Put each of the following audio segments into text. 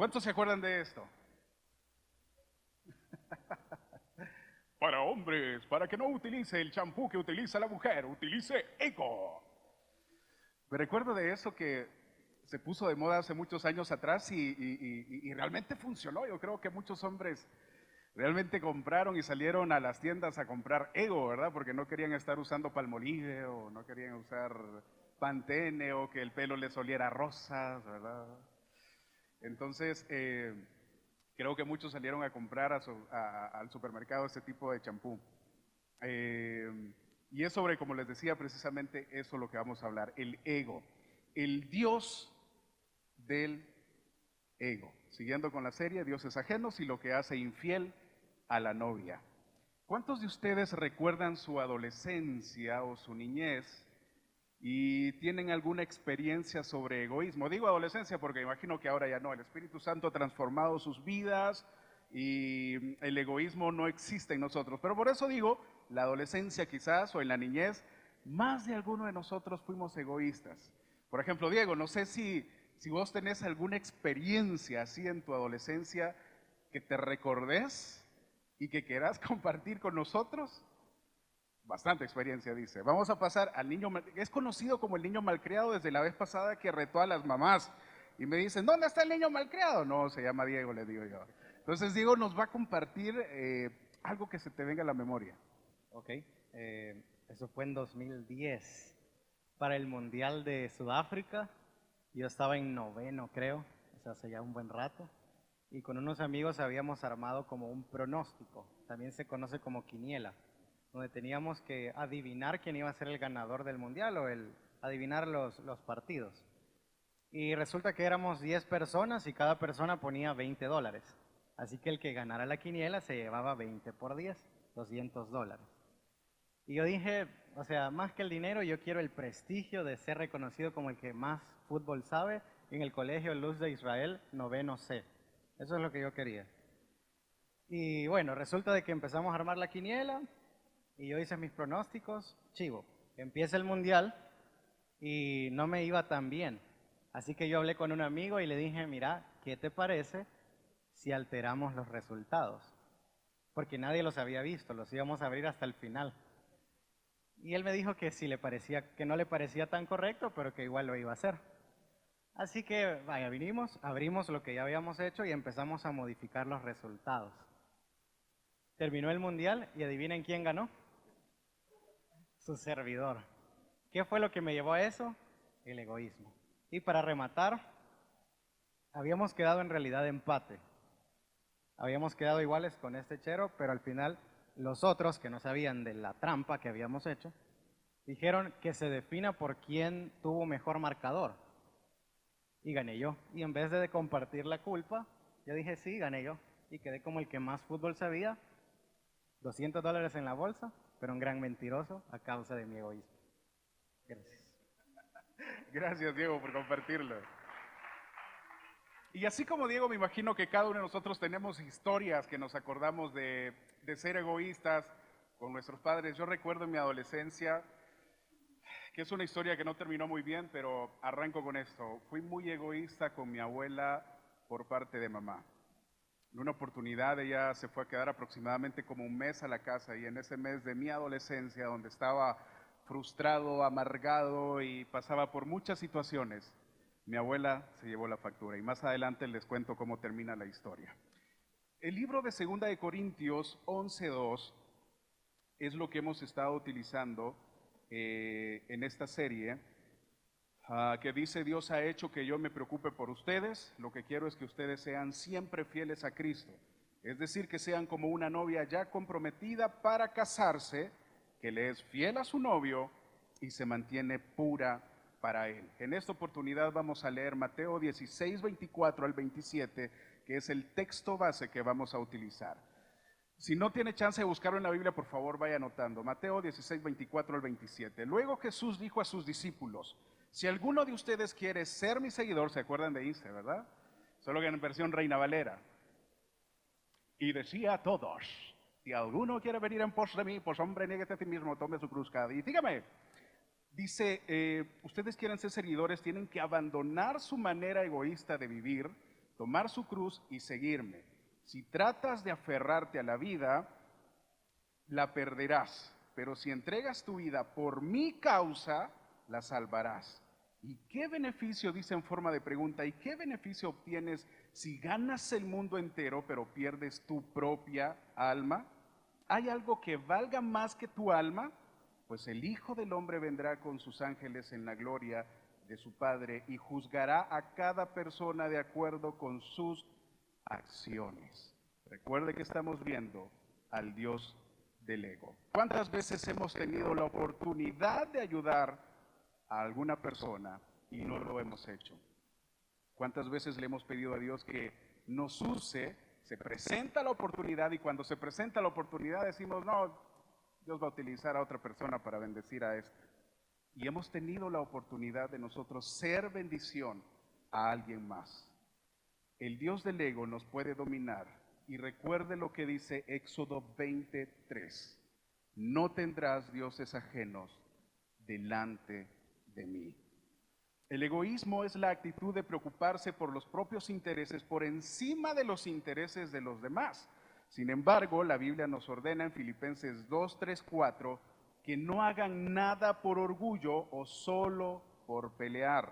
¿Cuántos se acuerdan de esto? Para hombres, para que no utilice el champú que utiliza la mujer, utilice Ego. Me recuerdo de eso que se puso de moda hace muchos años atrás y realmente funcionó. Yo creo que muchos hombres realmente compraron y salieron a las tiendas a comprar Ego, ¿verdad? Porque no querían estar usando Palmolive o no querían usar Pantene o que el pelo les oliera a rosas, ¿verdad? Entonces, creo que muchos salieron a comprar al supermercado este tipo de champú. Y es sobre, como les decía, precisamente eso lo que vamos a hablar, el ego, el Dios del ego. Siguiendo con la serie, dioses ajenos y lo que hace infiel a la novia. ¿Cuántos de ustedes recuerdan su adolescencia o su niñez y tienen alguna experiencia sobre egoísmo? Digo adolescencia porque imagino que ahora ya no. El Espíritu Santo ha transformado sus vidas y el egoísmo no existe en nosotros. Pero por eso digo, la adolescencia quizás o en la niñez, más de alguno de nosotros fuimos egoístas. Por ejemplo, Diego, no sé si vos tenés alguna experiencia así en tu adolescencia que te recordés y que quieras compartir con nosotros. Bastante experiencia, dice. Vamos a pasar al niño, es conocido como el niño malcriado desde la vez pasada que retó a las mamás. Y me dicen, ¿dónde está el niño malcriado? No, se llama Diego, le digo yo. Entonces Diego nos va a compartir algo que se te venga a la memoria. Ok, eso fue en 2010, para el Mundial de Sudáfrica. Yo estaba en noveno, creo, o sea, hace ya un buen rato. Y con unos amigos habíamos armado como un pronóstico, también se conoce como quiniela, donde teníamos que adivinar quién iba a ser el ganador del Mundial o adivinar los partidos. Y resulta que éramos 10 personas y cada persona ponía $20. Así que el que ganara la quiniela se llevaba 20 por 10, $200. Y yo dije, o sea, más que el dinero, yo quiero el prestigio de ser reconocido como el que más fútbol sabe en el colegio Luz de Israel, noveno C. Eso es lo que yo quería. Y bueno, resulta de que empezamos a armar la quiniela y yo hice mis pronósticos. Chivo, empieza el mundial y no me iba tan bien. Así que yo hablé con un amigo y le dije, mira, ¿qué te parece si alteramos los resultados? Porque nadie los había visto, los íbamos a abrir hasta el final. Y él me dijo que si le parecía, que no le parecía tan correcto, pero que igual lo iba a hacer. Así que, vaya, vinimos, abrimos lo que ya habíamos hecho y empezamos a modificar los resultados. Terminó el mundial y adivinen quién ganó. Su servidor. ¿Qué fue lo que me llevó a eso? El egoísmo. Y para rematar, habíamos quedado en realidad empate. Habíamos quedado iguales con este chero, pero al final los otros que no sabían de la trampa que habíamos hecho, dijeron que se defina por quién tuvo mejor marcador. Y gané yo. Y en vez de compartir la culpa, yo dije, sí, gané yo. Y quedé como el que más fútbol sabía, $200 en la bolsa, pero un gran mentiroso a causa de mi egoísmo. Gracias. Gracias, Diego, por compartirlo. Y así como Diego, me imagino que cada uno de nosotros tenemos historias que nos acordamos de ser egoístas con nuestros padres. Yo recuerdo en mi adolescencia, que es una historia que no terminó muy bien, pero arranco con esto. Fui muy egoísta con mi abuela por parte de mamá. En una oportunidad ella se fue a quedar aproximadamente como un mes a la casa y en ese mes de mi adolescencia, donde estaba frustrado, amargado y pasaba por muchas situaciones, mi abuela se llevó la factura y más adelante les cuento cómo termina la historia. El libro de Segunda de Corintios 11:2 es lo que hemos estado utilizando en esta serie, que dice: Dios ha hecho que yo me preocupe por ustedes, lo que quiero es que ustedes sean siempre fieles a Cristo, es decir, que sean como una novia ya comprometida para casarse, que le es fiel a su novio y se mantiene pura para él. En esta oportunidad vamos a leer Mateo 16:24 al 27, que es el texto base que vamos a utilizar. Si no tiene chance de buscarlo en la Biblia, por favor vaya anotando. Mateo 16:24 al 27. Luego Jesús dijo a sus discípulos: si alguno de ustedes quiere ser mi seguidor, ¿se acuerdan de Iste, verdad? Solo que en versión Reina Valera. Y decía a todos: si alguno quiere venir en pos de mí, pues hombre, niéguese a sí mismo, tome su cruz cada día. Y dígame, dice, ustedes quieren ser seguidores, tienen que abandonar su manera egoísta de vivir, tomar su cruz y seguirme. Si tratas de aferrarte a la vida, la perderás, pero si entregas tu vida por mi causa, la salvarás. ¿Y qué beneficio, dice en forma de pregunta, y qué beneficio obtienes si ganas el mundo entero, pero pierdes tu propia alma? ¿Hay algo que valga más que tu alma? Pues el Hijo del Hombre vendrá con sus ángeles en la gloria de su Padre y juzgará a cada persona de acuerdo con sus acciones. Recuerde que estamos viendo al Dios del ego. ¿Cuántas veces hemos tenido la oportunidad de ayudar a alguna persona y no lo hemos hecho? ¿Cuántas veces le hemos pedido a Dios que nos use? Se presenta la oportunidad y cuando se presenta la oportunidad decimos, no, Dios va a utilizar a otra persona para bendecir a este. Y hemos tenido la oportunidad de nosotros ser bendición a alguien más. El Dios del ego nos puede dominar. Y recuerde lo que dice Éxodo 23. No tendrás dioses ajenos delante de mí. El egoísmo es la actitud de preocuparse por los propios intereses por encima de los intereses de los demás. Sin embargo, la Biblia nos ordena en Filipenses 2, 3, 4 que no hagan nada por orgullo o solo por pelear.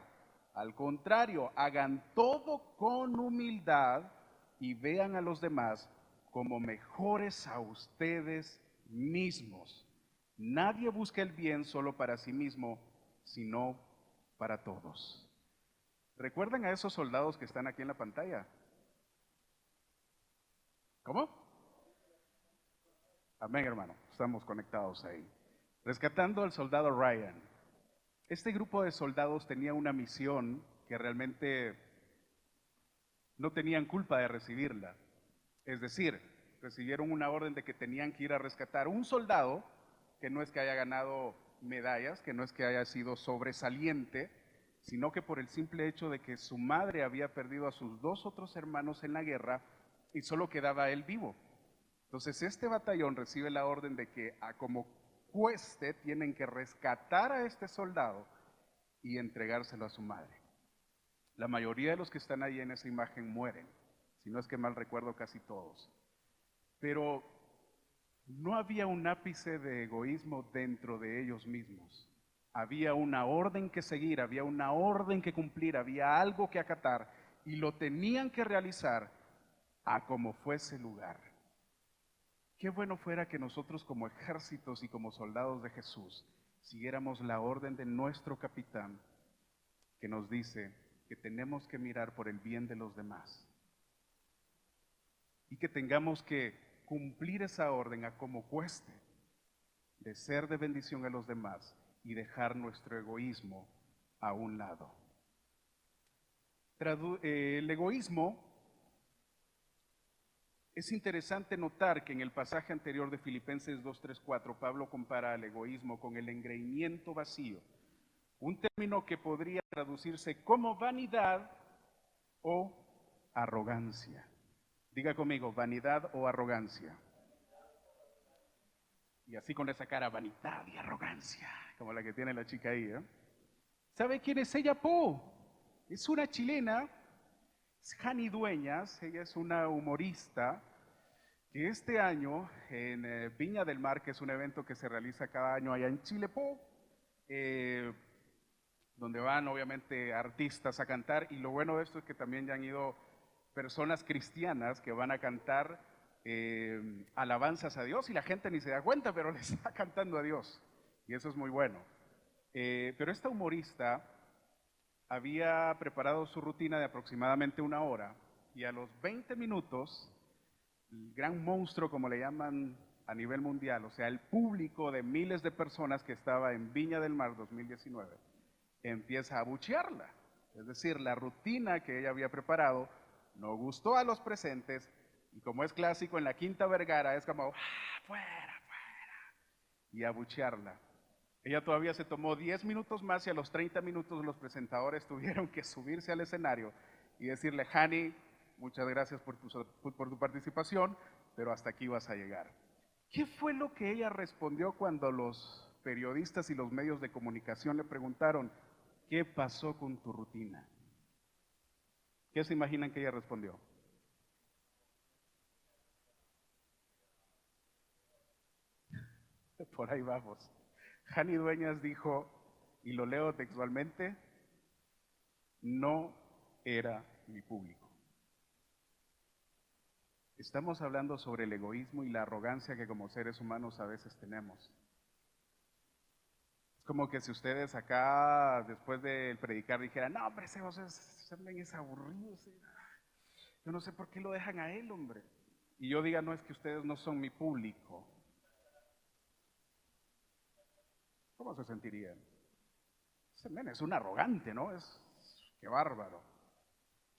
Al contrario, hagan todo con humildad y vean a los demás como mejores a ustedes mismos. Nadie busca el bien solo para sí mismo, sino para todos. ¿Recuerdan a esos soldados que están aquí en la pantalla? ¿Cómo? Amén, hermano. Estamos conectados ahí. Rescatando al soldado Ryan. Este grupo de soldados tenía una misión que realmente no tenían culpa de recibirla. Es decir, recibieron una orden de que tenían que ir a rescatar un soldado que no es que haya ganado medallas, que no es que haya sido sobresaliente, sino que por el simple hecho de que su madre había perdido a sus dos otros hermanos en la guerra y solo quedaba él vivo. Entonces este batallón recibe la orden de que a como cueste tienen que rescatar a este soldado y entregárselo a su madre. La mayoría de los que están ahí en esa imagen mueren, si no es que mal recuerdo casi todos. Pero no había un ápice de egoísmo dentro de ellos mismos. Había una orden que seguir, había una orden que cumplir, había algo que acatar y lo tenían que realizar a como fuese lugar. Qué bueno fuera que nosotros como ejércitos y como soldados de Jesús siguiéramos la orden de nuestro capitán que nos dice que tenemos que mirar por el bien de los demás y que tengamos que cumplir esa orden a como cueste, de ser de bendición a los demás y dejar nuestro egoísmo a un lado. El egoísmo, es interesante notar que en el pasaje anterior de Filipenses 2, 3, 4, Pablo compara al egoísmo con el engreimiento vacío, un término que podría traducirse como vanidad o arrogancia. Diga conmigo, vanidad o arrogancia. Y así con esa cara, vanidad y arrogancia, como la que tiene la chica ahí, ¿eh? ¿Sabe quién es ella, Po? Es una chilena, es Jani Dueñas, ella es una humorista que este año en Viña del Mar, que es un evento que se realiza cada año allá en Chile, Po, donde van obviamente artistas a cantar, y lo bueno de esto es que también ya han ido personas cristianas que van a cantar alabanzas a Dios y la gente ni se da cuenta, pero le está cantando a Dios y eso es muy bueno. Pero esta humorista había preparado su rutina de aproximadamente 1 hora y a los 20 minutos, el gran monstruo como le llaman a nivel mundial, o sea el público de miles de personas que estaba en Viña del Mar 2019, empieza a abuchearla. Es decir, la rutina que ella había preparado no gustó a los presentes y como es clásico en la Quinta Vergara es como fuera, fuera, y abuchearla. Ella todavía se tomó 10 minutos más y a los 30 minutos los presentadores tuvieron que subirse al escenario y decirle, Jani, muchas gracias por tu participación, pero hasta aquí vas a llegar. ¿Qué fue lo que ella respondió cuando los periodistas y los medios de comunicación le preguntaron, ¿qué pasó con tu rutina? ¿Qué se imaginan que ella respondió? Por ahí vamos. Jani Dueñas dijo, y lo leo textualmente, no era mi público. Estamos hablando sobre el egoísmo y la arrogancia que como seres humanos a veces tenemos. Es como que si ustedes acá, después del predicar, dijeran, no, hombre, ese José es aburrido. Yo no sé por qué lo dejan a él, hombre. Y yo diga, no, es que ustedes no son mi público. ¿Cómo se sentirían? Ese men es un arrogante, ¿no? Qué bárbaro.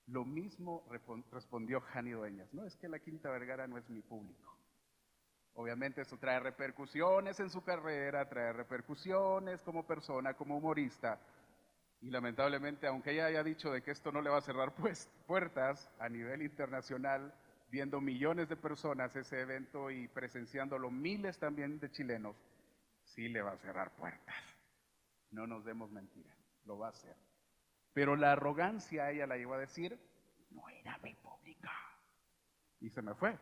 Lo mismo respondió Jani Dueñas. No, es que la Quinta Vergara no es mi público. Obviamente eso trae repercusiones en su carrera, trae repercusiones como persona, como humorista. Y lamentablemente, aunque ella haya dicho de que esto no le va a cerrar puertas a nivel internacional, viendo millones de personas ese evento y presenciándolo miles también de chilenos, sí le va a cerrar puertas. No nos demos mentira, lo va a hacer. Pero la arrogancia ella la llevó a decir, no era mi pública. Y se me fue.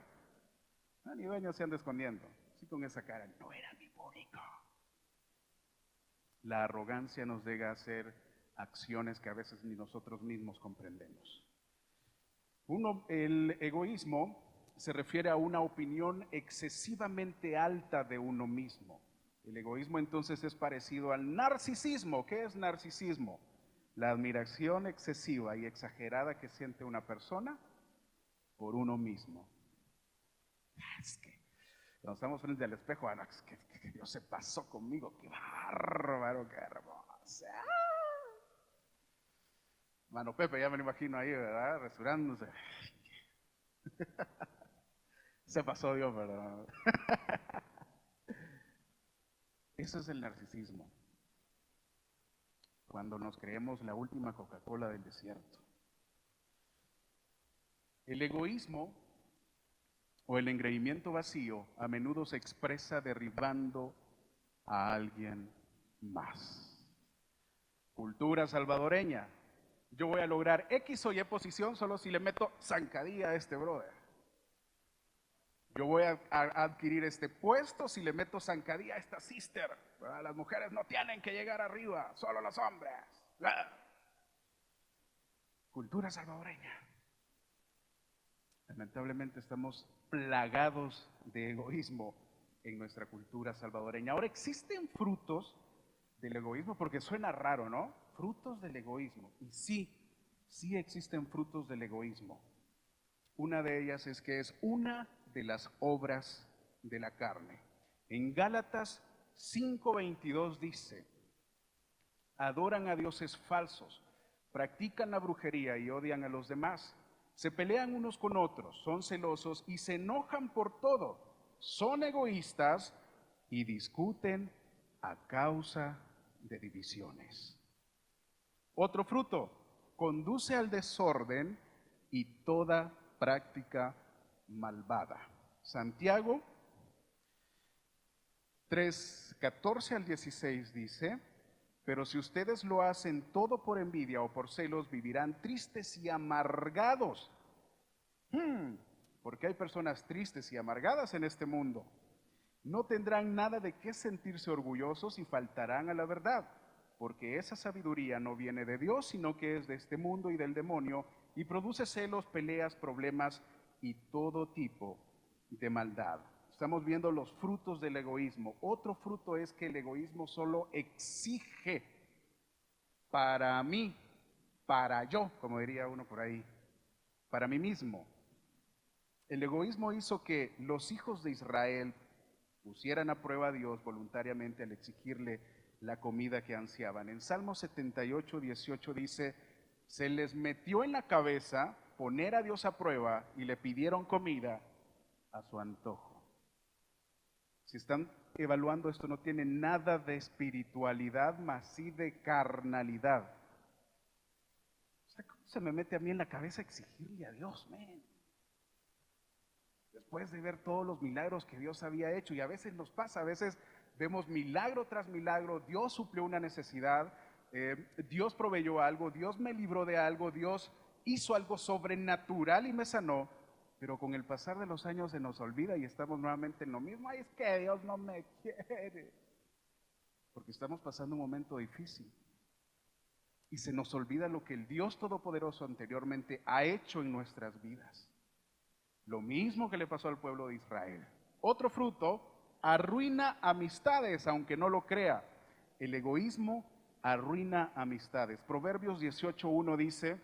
Ni Dueños se anda escondiendo. Así con esa cara, no era mi pública. La arrogancia nos llega a hacer acciones que a veces ni nosotros mismos comprendemos. El egoísmo se refiere a una opinión excesivamente alta de uno mismo. El egoísmo entonces es parecido al narcisismo. ¿Qué es narcisismo? La admiración excesiva y exagerada que siente una persona por uno mismo. Es que cuando estamos frente al espejo, es que Dios se pasó conmigo, qué bárbaro, qué hermosa. Mano Pepe, ya me lo imagino ahí, ¿verdad? Resurándose. Se pasó Dios, ¿verdad? Eso es el narcisismo. Cuando nos creemos la última Coca-Cola del desierto. El egoísmo o el engreimiento vacío a menudo se expresa derribando a alguien más. Cultura salvadoreña. Yo voy a lograr X o Y posición solo si le meto zancadilla a este brother. Yo voy a adquirir este puesto si le meto zancadilla a esta sister. Las mujeres no tienen que llegar arriba, solo los hombres. Cultura salvadoreña. Lamentablemente estamos plagados de egoísmo en nuestra cultura salvadoreña. Ahora existen frutos del egoísmo, porque suena raro, ¿no? Frutos del egoísmo. Y sí existen frutos del egoísmo. Una de ellas es que es una de las obras de la carne. En Gálatas 5:22 dice, adoran a dioses falsos, practican la brujería y odian a los demás. Se pelean unos con otros, son celosos y se enojan por todo. Son egoístas y discuten a causa de divisiones. Otro fruto, conduce al desorden y toda práctica malvada. Santiago 3:14 al 16 dice, pero si ustedes lo hacen todo por envidia o por celos, vivirán tristes y amargados. Porque hay personas tristes y amargadas en este mundo. No tendrán nada de qué sentirse orgullosos y faltarán a la verdad, porque esa sabiduría no viene de Dios, sino que es de este mundo y del demonio, y produce celos, peleas, problemas y todo tipo de maldad. Estamos viendo los frutos del egoísmo. Otro fruto es que el egoísmo solo exige para mí, para yo, como diría uno por ahí, para mí mismo. El egoísmo hizo que los hijos de Israel pusieran a prueba a Dios voluntariamente al exigirle la comida que ansiaban. En Salmo 78:18 dice, se les metió en la cabeza poner a Dios a prueba y le pidieron comida a su antojo. Si están evaluando esto, no tiene nada de espiritualidad, más sí de carnalidad. O sea, ¿cómo se me mete a mí en la cabeza exigirle a Dios, man? Después de ver todos los milagros que Dios había hecho, y a veces nos pasa, a veces vemos milagro tras milagro, Dios suplió una necesidad, Dios proveyó algo, Dios me libró de algo, Dios hizo algo sobrenatural y me sanó, pero con el pasar de los años se nos olvida y estamos nuevamente en lo mismo. Ay, es que Dios no me quiere. Porque estamos pasando un momento difícil. Y se nos olvida lo que el Dios Todopoderoso anteriormente ha hecho en nuestras vidas. Lo mismo que le pasó al pueblo de Israel. Otro fruto, arruina amistades, aunque no lo crea. El egoísmo arruina amistades. Proverbios 18:1 dice,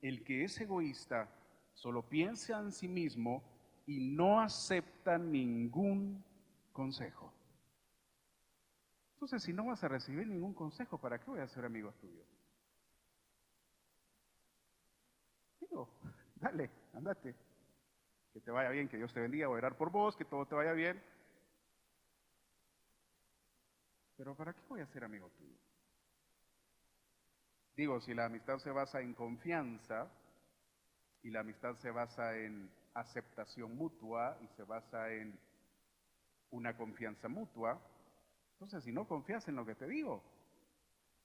el que es egoísta solo piensa en sí mismo y no acepta ningún consejo. Entonces, si no vas a recibir ningún consejo, ¿para qué voy a ser amigo tuyo? Digo, dale, andate. Que te vaya bien, que Dios te bendiga, voy a orar por vos, que todo te vaya bien. Pero ¿para qué voy a ser amigo tuyo? Digo, si la amistad se basa en confianza y la amistad se basa en aceptación mutua y se basa en una confianza mutua, entonces si no confías en lo que te digo,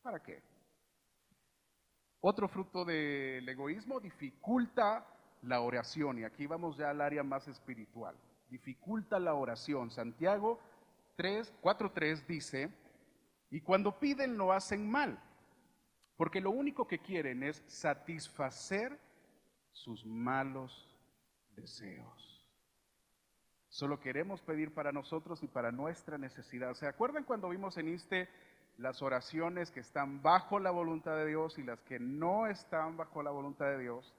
¿para qué? Otro fruto del egoísmo dificulta la oración, y aquí vamos ya al área más espiritual. Dificulta la oración. Santiago 4:3 dice, y cuando piden lo hacen mal, porque lo único que quieren es satisfacer sus malos deseos. Solo queremos pedir para nosotros y para nuestra necesidad. ¿Se acuerdan cuando vimos en las oraciones que están bajo la voluntad de Dios y las que no están bajo la voluntad de Dios?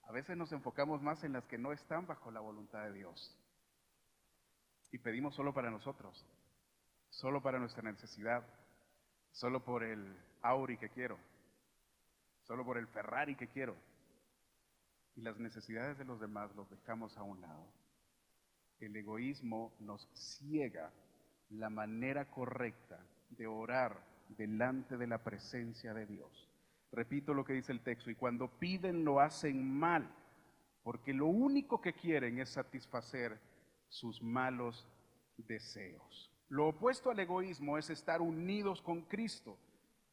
A veces nos enfocamos más en las que no están bajo la voluntad de Dios. Y pedimos solo para nosotros, solo para nuestra necesidad, solo por el Audi que quiero, solo por el Ferrari que quiero. Y las necesidades de los demás los dejamos a un lado. El egoísmo nos ciega la manera correcta de orar delante de la presencia de Dios. Repito lo que dice el texto, y cuando piden lo hacen mal, porque lo único que quieren es satisfacer sus malos deseos. Lo opuesto al egoísmo es estar unidos con Cristo,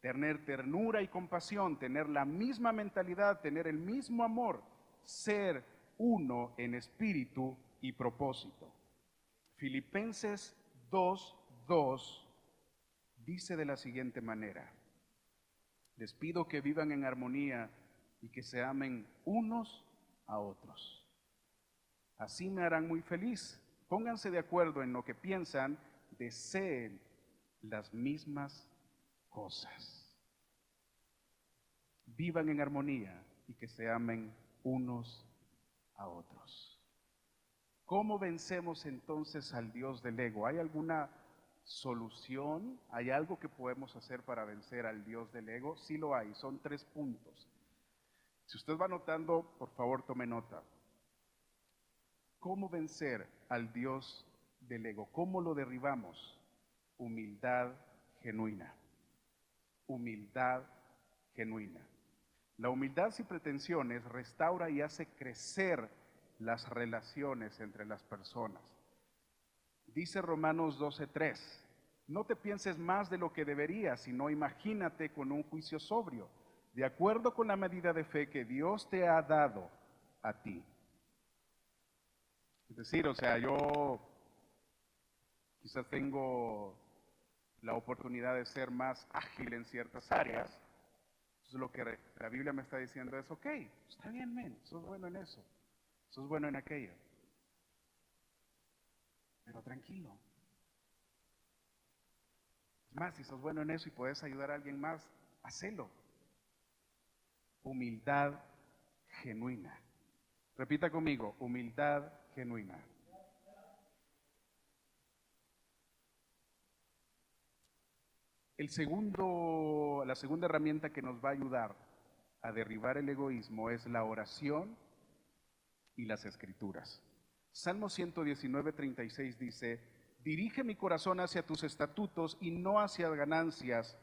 tener ternura y compasión, tener la misma mentalidad, tener el mismo amor, ser uno en espíritu y propósito. Filipenses 2:2 dice de la siguiente manera, les pido que vivan en armonía y que se amen unos a otros. Así me harán muy feliz. Pónganse de acuerdo en lo que piensan, deseen las mismas cosas. Vivan en armonía y que se amen unos a otros. ¿Cómo vencemos entonces al Dios del ego? ¿Hay alguna solución? ¿Hay algo que podemos hacer para vencer al Dios del ego? Sí lo hay, son 3 puntos. Si usted va anotando, por favor tome nota. ¿Cómo vencer al Dios del ego? ¿Cómo lo derribamos? Humildad genuina. Humildad genuina. La humildad sin pretensiones restaura y hace crecer las relaciones entre las personas. Dice Romanos 12:3, no te pienses más de lo que deberías, sino imagínate con un juicio sobrio, de acuerdo con la medida de fe que Dios te ha dado a ti. Es decir, yo quizás tengo la oportunidad de ser más ágil en ciertas áreas. Entonces lo que la Biblia me está diciendo es, ok, está bien, men, sos bueno en eso, sos bueno en aquello. Pero tranquilo. Es más, si sos bueno en eso y puedes ayudar a alguien más, hacelo. Humildad genuina. Repita conmigo, humildad genuina. La segunda herramienta que nos va a ayudar a derribar el egoísmo es la oración y las escrituras. Salmo 119:36 dice, dirige mi corazón hacia tus estatutos y no hacia ganancias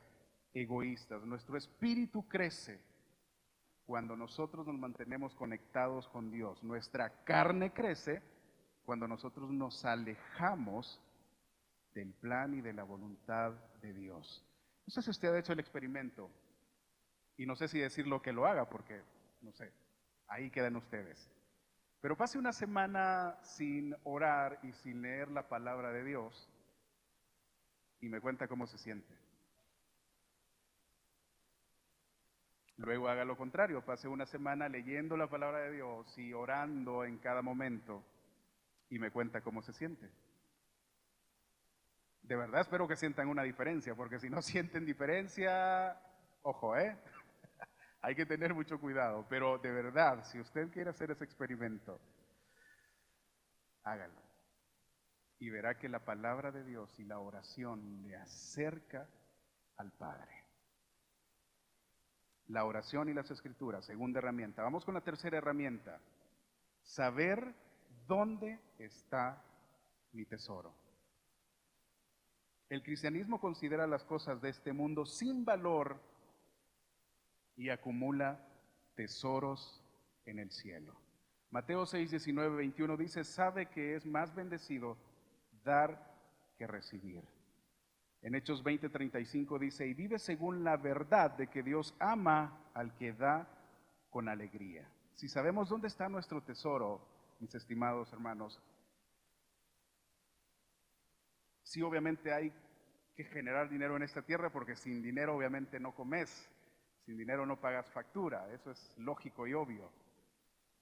egoístas. Nuestro espíritu crece cuando nosotros nos mantenemos conectados con Dios. Nuestra carne crece cuando nosotros nos alejamos del plan y de la voluntad de Dios. No sé si usted ha hecho el experimento Y no sé si decirlo que lo haga, porque, no sé, ahí quedan ustedes. Pero pase una semana sin orar y sin leer la palabra de Dios y me cuenta cómo se siente. Luego haga lo contrario, pase una semana leyendo la palabra de Dios y orando en cada momento y me cuenta cómo se siente. De verdad espero que sientan una diferencia, porque si no sienten diferencia, ojo, hay que tener mucho cuidado. Pero de verdad, si usted quiere hacer ese experimento, hágalo. Y verá que la palabra de Dios y la oración le acerca al Padre. La oración y las escrituras, segunda herramienta. Vamos con la tercera herramienta. Saber dónde está mi tesoro. El cristianismo considera las cosas de este mundo sin valor y acumula tesoros en el cielo. Mateo 6, 19, 21 dice, sabe que es más bendecido dar que recibir. En Hechos 20, 35 dice, y vive según la verdad de que Dios ama al que da con alegría. Si sabemos dónde está nuestro tesoro, mis estimados hermanos, sí obviamente hay que generar dinero en esta tierra, porque sin dinero obviamente no comes, sin dinero no pagas factura, eso es lógico y obvio.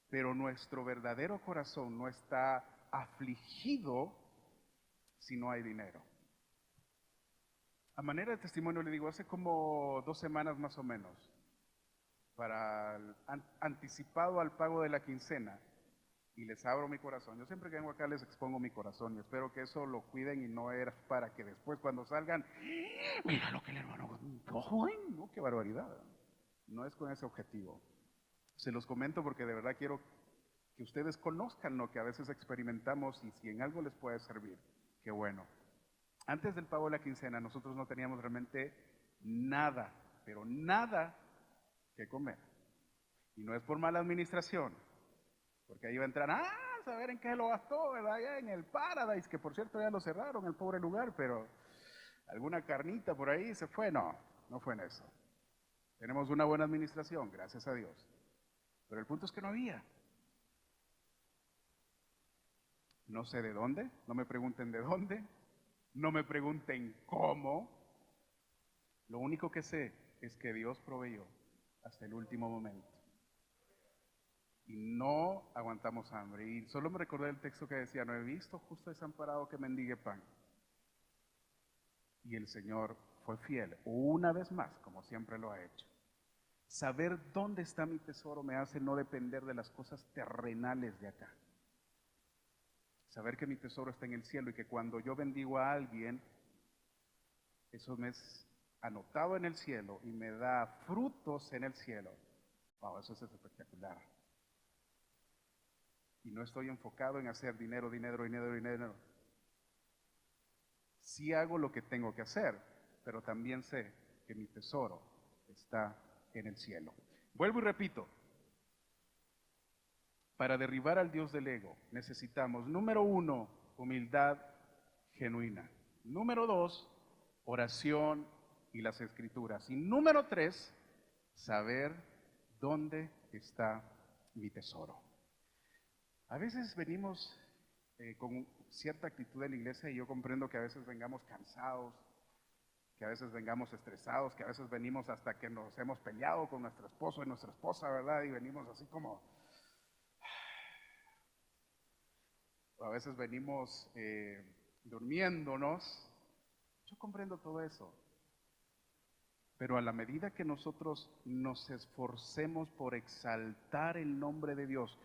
Pero nuestro verdadero corazón no está afligido si no hay dinero. A manera de testimonio le digo, hace como 2 semanas más o menos, anticipado al pago de la quincena, y les abro mi corazón. Yo siempre que vengo acá les expongo mi corazón y espero que eso lo cuiden y no era para que después cuando salgan, mira lo que el hermano, no, qué barbaridad. No es con ese objetivo. Se los comento porque de verdad quiero que ustedes conozcan lo que a veces experimentamos y si en algo les puede servir, qué bueno. Antes del pago de la quincena nosotros no teníamos realmente nada, pero nada que comer. Y no es por mala administración, porque ahí iba a entrar, a saber en qué lo gastó, ¿verdad? Allá en el Paradise, que por cierto ya lo cerraron, el pobre lugar, pero alguna carnita por ahí se fue. No, no fue en eso. Tenemos una buena administración, gracias a Dios. Pero el punto es que no había. No sé de dónde, no me pregunten de dónde, no me pregunten cómo. Lo único que sé es que Dios proveyó hasta el último momento. Y no aguantamos hambre. Y solo me recordé el texto que decía, no he visto justo desamparado que mendigue pan. Y el Señor fue fiel, una vez más, como siempre lo ha hecho. Saber dónde está mi tesoro me hace no depender de las cosas terrenales de acá. Saber que mi tesoro está en el cielo y que cuando yo bendigo a alguien, eso me es anotado en el cielo y me da frutos en el cielo. Wow, eso es espectacular. Y no estoy enfocado en hacer dinero. Sí hago lo que tengo que hacer, pero también sé que mi tesoro está en el cielo. Vuelvo y repito, para derribar al Dios del ego necesitamos, número 1, humildad genuina. Número 2, oración y las escrituras. Y número 3, saber dónde está mi tesoro. A veces venimos con cierta actitud de la iglesia y yo comprendo que a veces vengamos cansados, que a veces vengamos estresados, que a veces venimos hasta que nos hemos peleado con nuestro esposo y nuestra esposa, ¿verdad? Y venimos así como... A veces venimos durmiéndonos. Yo comprendo todo eso. Pero a la medida que nosotros nos esforcemos por exaltar el nombre de Dios,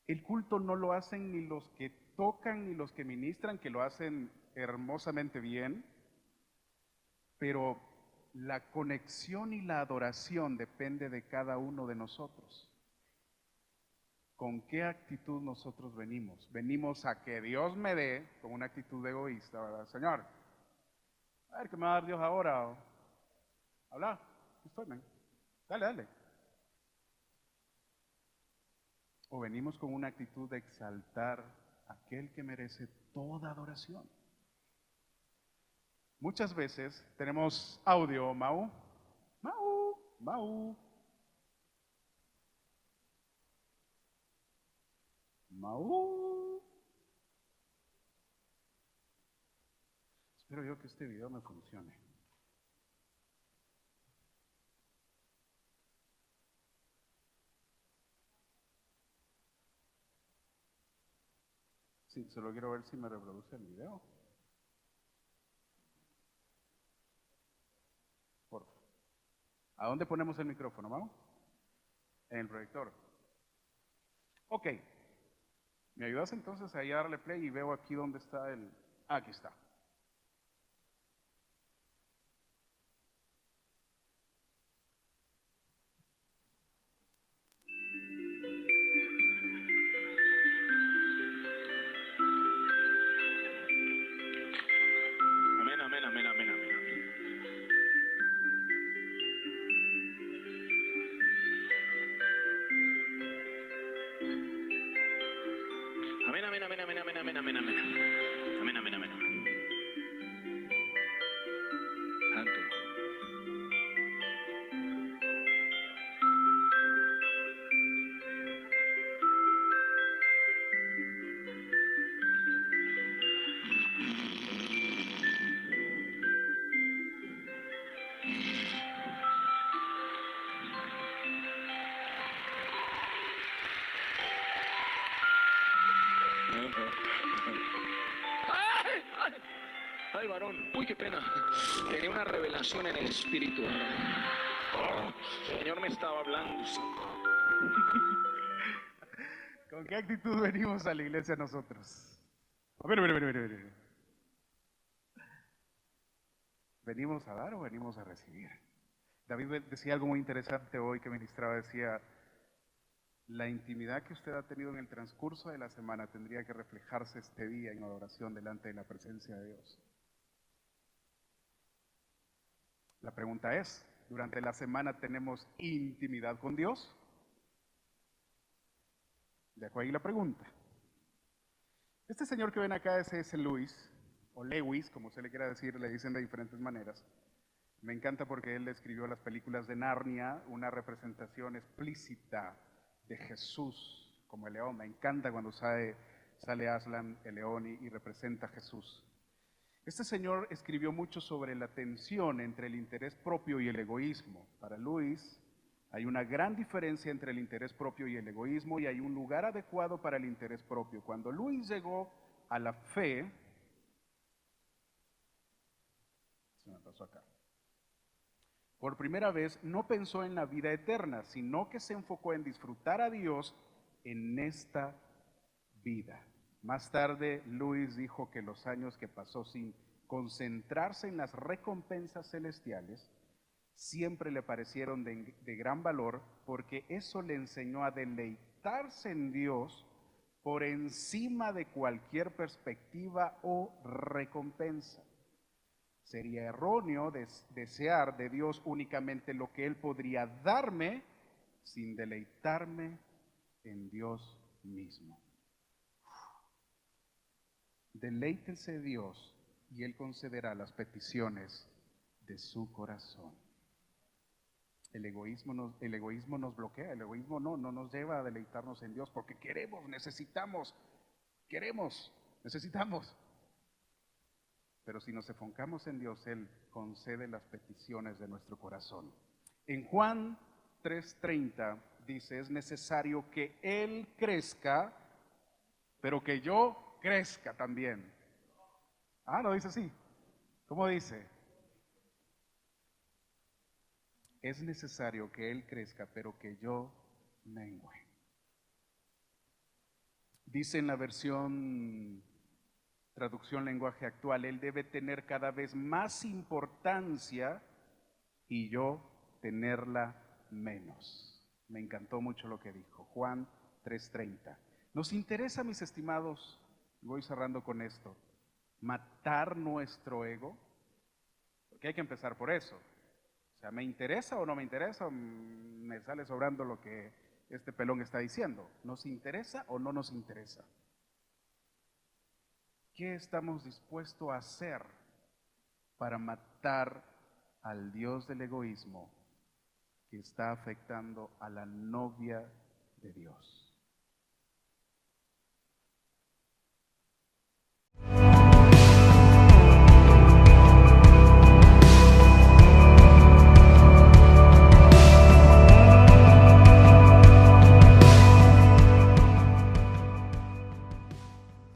el culto no lo hacen ni los que tocan ni los que ministran, que lo hacen hermosamente bien, pero la conexión y la adoración depende de cada uno de nosotros. ¿Con qué actitud nosotros venimos? Venimos a que Dios me dé, con una actitud egoísta, ¿verdad? Señor, a ver, ¿qué me va a dar Dios ahora? Habla, aquí estoy, man. Dale. O venimos con una actitud de exaltar a aquel que merece toda adoración. Muchas veces tenemos audio, Mau, Mau. Mau. Espero yo que este video me funcione. Sí, solo quiero ver si me reproduce el video. Por favor. ¿A dónde ponemos el micrófono, Mau? En el proyector. Ok. ¿Me ayudas entonces ahí a darle play y veo aquí dónde está el... Ah, aquí está. Amén, amén, amén, amén, amén. Amén, amén, amén, amén, amén, amén, amén, amén. Amén, amén, amén, amén. Santo. ¡Ay! ¡Ay! ¡Ay, varón! Uy, qué pena. Tenía una revelación en el espíritu. Oh, el Señor me estaba hablando. ¿Con qué actitud venimos a la iglesia nosotros? A ver, a ver, a ver, a ver, a ver. ¿Venimos a dar o venimos a recibir? David decía algo muy interesante hoy que ministraba, decía, la intimidad que usted ha tenido en el transcurso de la semana tendría que reflejarse este día en adoración delante de la presencia de Dios. La pregunta es, ¿durante la semana tenemos intimidad con Dios? Dejo ahí la pregunta. Este señor que ven acá es C.S. Lewis, o Lewis, como se le quiera decir, le dicen de diferentes maneras. Me encanta porque él escribió las películas de Narnia, una representación explícita de Jesús como el león. Me encanta cuando sale Aslan, el león, y representa a Jesús. Este señor escribió mucho sobre la tensión entre el interés propio y el egoísmo. Para Lewis, hay una gran diferencia entre el interés propio y el egoísmo y hay un lugar adecuado para el interés propio. Cuando Lewis llegó a la fe, se me pasó acá. Por primera vez no pensó en la vida eterna, sino que se enfocó en disfrutar a Dios en esta vida. Más tarde, Lewis dijo que los años que pasó sin concentrarse en las recompensas celestiales siempre le parecieron de gran valor porque eso le enseñó a deleitarse en Dios por encima de cualquier perspectiva o recompensa. Sería erróneo desear de Dios únicamente lo que Él podría darme sin deleitarme en Dios mismo. Deleítese Dios y Él concederá las peticiones de su corazón. El egoísmo nos bloquea, el egoísmo no nos lleva a deleitarnos en Dios porque queremos, necesitamos. Pero si nos enfocamos en Dios, Él concede las peticiones de nuestro corazón. En Juan 3:30 dice, es necesario que Él crezca, pero que yo crezca también. Ah, ¿no dice así? ¿Cómo dice? Es necesario que Él crezca, pero que yo mengue. Dice en la versión traducción lenguaje actual, Él debe tener cada vez más importancia y yo tenerla menos. Me encantó mucho lo que dijo Juan 3:30. Nos interesa, mis estimados, voy cerrando con esto, matar nuestro ego, porque hay que empezar por eso. O sea, ¿me interesa o no me interesa? Me sale sobrando lo que este pelón está diciendo. ¿Nos interesa o no nos interesa? ¿Qué estamos dispuestos a hacer para matar al Dios del egoísmo que está afectando a la novia de Dios.